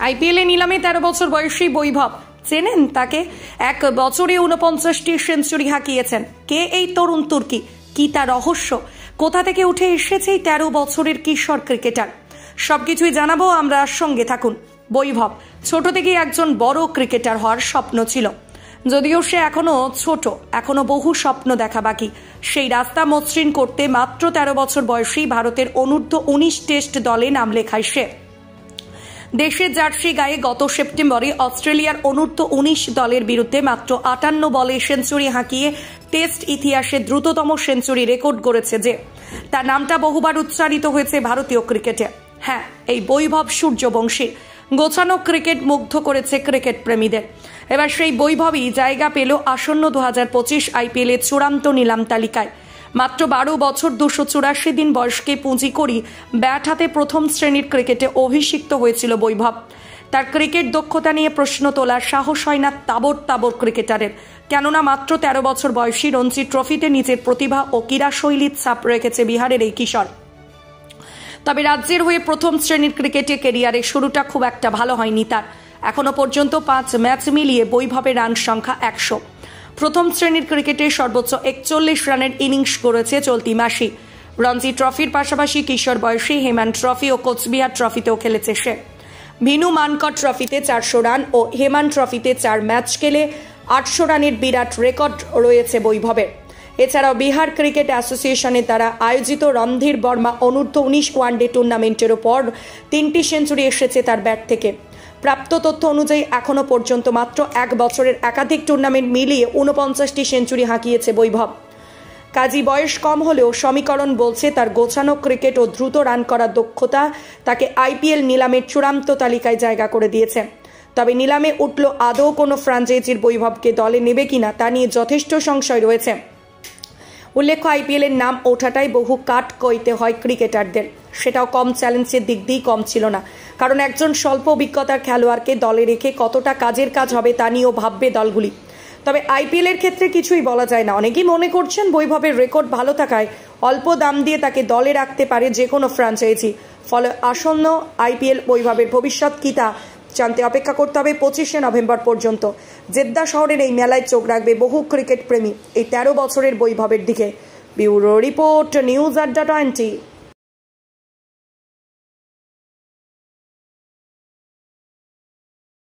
আইপিএলে নিলামে 13 বছর বয়সী বৈভব, চেনেন তাকে? এক বছরে 49টি সেঞ্চুরি হাঁকিয়েছেন। কে এই তরুণ তুর্কি? কি তার রহস্য? কোথা থেকে উঠে এসেছে এই 13 বছরের কিশোর ক্রিকেটার? সবকিছুই জানাবো, আমরা সঙ্গে থাকুন। বৈভব ছোট থেকেই একজন বড় ক্রিকেটার হওয়ার স্বপ্ন ছিল, যদিও সে এখনো ছোট, এখনো বহু স্বপ্ন দেখা বাকি। সেই রাস্তা মসৃণ করতে মাত্র 13 বছর বয়সী ভারতের অনূর্ধ্ব 19 টেস্ট দলে নাম লেখায় সে। দেশের জার্সি গায়ে গত সেপ্টেম্বরে অস্ট্রেলিয়ার অনূর্ধ্ব 19 দলের বিরুদ্ধে মাত্র 58 বলে সেঞ্চুরি হাঁকিয়ে টেস্ট ইতিহাসে দ্রুততম সেঞ্চুরি রেকর্ড গড়েছে যে। তার নামটা বহুবার উচ্চারিত হয়েছে ভারতীয় ক্রিকেটে। হ্যাঁ, এই বৈভব সূর্যবংশী। গোছানো ক্রিকেট মুগ্ধ করেছে ক্রিকেট প্রেমীদের। এবার সেই বৈভবই জায়গা পেল আসন্ন 2025 আইপিএলের চূড়ান্ত নিলাম তালিকায়। মাত্র 12 বছর 284 দিন বয়সকে পুঁজি করি ব্যাট হাতে প্রথম শ্রেণীর ক্রিকেটে অভিষিক্ত হয়েছিল বৈভব। তার ক্রিকেট দক্ষতা নিয়ে প্রশ্ন তোলার সাহস হয় না তাবর তাবর ক্রিকেটারের, কেননা মাত্র 13 বছর বয়সী রঞ্জি ট্রফিতে নিজের প্রতিভা ও ক্রীড়াশৈলীর ছাপ রেখেছে বিহারের এই কিশোর। তবে রাজ্যের হয়ে প্রথম শ্রেণীর ক্রিকেটে ক্যারিয়ারের শুরুটা খুব একটা ভালো হয়নি তার। এখনো পর্যন্ত 5 ম্যাচ মিলিয়ে বৈভবের রান সংখ্যা 100। প্রথম শ্রেণীর ক্রিকেটে সর্বোচ্চ 41 রানের ইনিংস গড়েছে চলতি মাসে। রঞ্জি ট্রফির পাশাপাশি কিশোর বয়সী হেমান ট্রফি ও কোচবিহার ট্রফিতেও খেলেছে সে। ভিনু মানকর ট্রফিতে 400 রান ও হেমান ট্রফিতে 4 ম্যাচ খেলে 800 রানের বিরাট রেকর্ড রয়েছে বৈভবের। এছাড়াও বিহার ক্রিকেট অ্যাসোসিয়েশনের দ্বারা আয়োজিত রণধীর বর্মা অনূর্ধ্ব 19 ওয়ানডে টুর্নামেন্টের ওপর 3টি সেঞ্চুরি এসেছে তার ব্যাট থেকে। প্রাপ্ত তথ্য অনুযায়ী এখনো পর্যন্ত মাত্র 1 বছরের একাধিক টুর্নামেন্ট মিলিয়ে 49টি সেঞ্চুরি হাঁকিয়েছে বৈভব। কাজী বয়স কম হলেও সমীকরণ বলছে তার গোছানো ক্রিকেট ও দ্রুত রান করার দক্ষতা তাকে আইপিএল নিলামের চূড়ান্ত তালিকায় জায়গা করে দিয়েছে। তবে নিলামে উঠল আদৌ কোনো ফ্র্যাঞ্চাইজির বৈভবকে দলে নেবে কিনা তা নিয়ে যথেষ্ট সংশয় রয়েছে। উল্লেখ্য, আইপিএলের নাম ওঠাটাই বহু কাট কইতে হয় ক্রিকেটারদের। সেটাও কম চ্যালেঞ্জের দিক দিয়েই কম ছিল না, কারণ একজন স্বল্প অভিজ্ঞতার খেলোয়াড়কে দলে রেখে কতটা কাজের কাজ হবে তা নিয়েও ভাববে দলগুলি। তবে আইপিএলের ক্ষেত্রে কিছুই বলা যায় না। অনেকেই মনে করছেন বৈভবের রেকর্ড ভালো থাকায় অল্প দাম দিয়ে তাকে দলে রাখতে পারে যে কোনো ফ্র্যাঞ্চাইজি। ফলে আসন্ন আইপিএল বৈভবের ভবিষ্যৎ কী তা জানতে অপেক্ষা করতে হবে 25শে নভেম্বর পর্যন্ত। জেদ্দা শহরের এই মেলায় চোখ রাখবে বহু ক্রিকেট প্রেমী এই 13 বছরের বৈভবের দিকে। ব্যুরো রিপোর্ট, নিউজ আড্ডা 20।